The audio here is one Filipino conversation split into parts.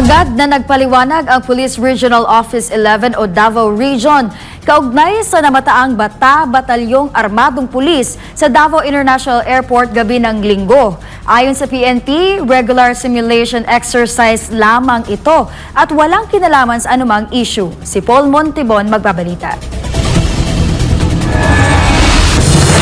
Agad na nagpaliwanag ang Police Regional Office 11 o Davao Region kaugnay sa namataang batalyong armadong pulis sa Davao International Airport gabi ng Linggo. Ayon sa PNP, regular simulation exercise lamang ito at walang kinalaman sa anumang issue. Si Paul Montibon magbabalita.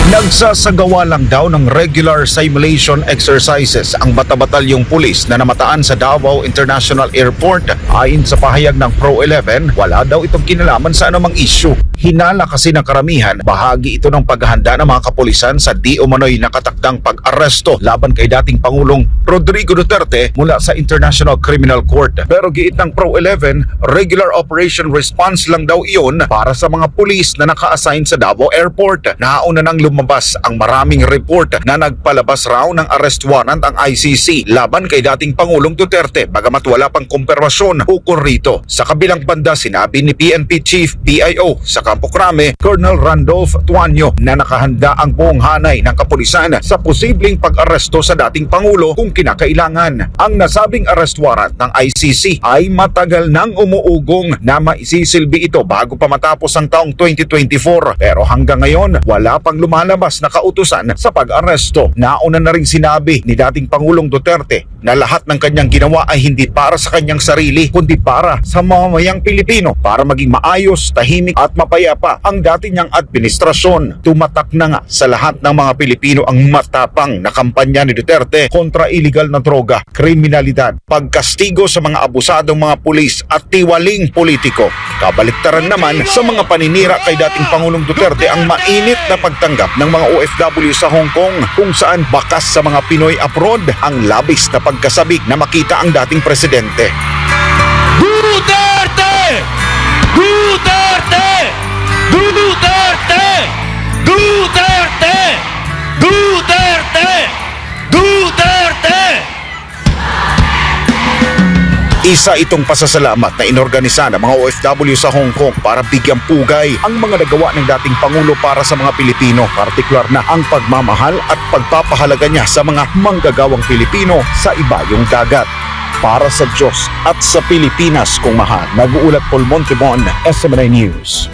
Nagsasagawa lang daw ng regular simulation exercises ang batalyong pulis na namataan sa Davao International Airport. Ayon sa pahayag ng Pro 11, wala daw itong kinalaman sa anumang issue. Hinala kasi ng karamihan, bahagi ito ng paghahanda ng mga kapulisan sa di umano'y nakatakdang pag-aresto laban kay dating Pangulong Rodrigo Duterte mula sa International Criminal Court. Pero giit ng Pro 11, regular operation response lang daw iyon para sa mga pulis na naka-assign sa Davao Airport. Nauna nang lumabas ang maraming report na nagpalabas raw ng arrest warrant ang ICC laban kay dating Pangulong Duterte bagamat wala pang kumpirmasyon ukol rito. Sa kabilang banda, sinabi ni PNP Chief PIO sa Campo Crame, Colonel Randolph Tuanyo, na nakahanda ang buong hanay ng kapulisan sa posibleng pag-aresto sa dating Pangulo kung kinakailangan. Ang nasabing arrest warrant ng ICC ay matagal nang umuugong na maisisilbi ito bago pa matapos ang taong 2024. Pero hanggang ngayon, wala pang lumalabas na kautusan sa pag-aresto. Nauna na rin sinabi ni dating Pangulong Duterte na lahat ng kanyang ginawa ay hindi para sa kanyang sarili, kundi para sa mamamayang Pilipino, para maging maayos, tahimik at mapayapa ang dati niyang administrasyon. Tumatak na nga sa lahat ng mga Pilipino ang matapang na kampanya ni Duterte kontra iligal na droga, kriminalidad, pagkastigo sa mga abusadong mga pulis at tiwaling politiko. Kabaliktaran naman sa mga paninira kay dating Pangulong Duterte ang mainit na pagtanggap ng mga OFW sa Hong Kong, kung saan bakas sa mga Pinoy abroad ang labis na pagkasabik na makita ang dating presidente. Duterte! Duterte! Duterte! Duterte! Duterte! Duterte! Isa itong pasasalamat na inorganisa ng mga OFW sa Hong Kong para bigyang pugay ang mga nagawa ng dating Pangulo para sa mga Pilipino, partikular na ang pagmamahal at pagpapahalaga niya sa mga manggagawang Pilipino sa ibayong dagat. Para sa Diyos at sa Pilipinas kung mahal, nag-uulat Paul Montibon, SMNI News.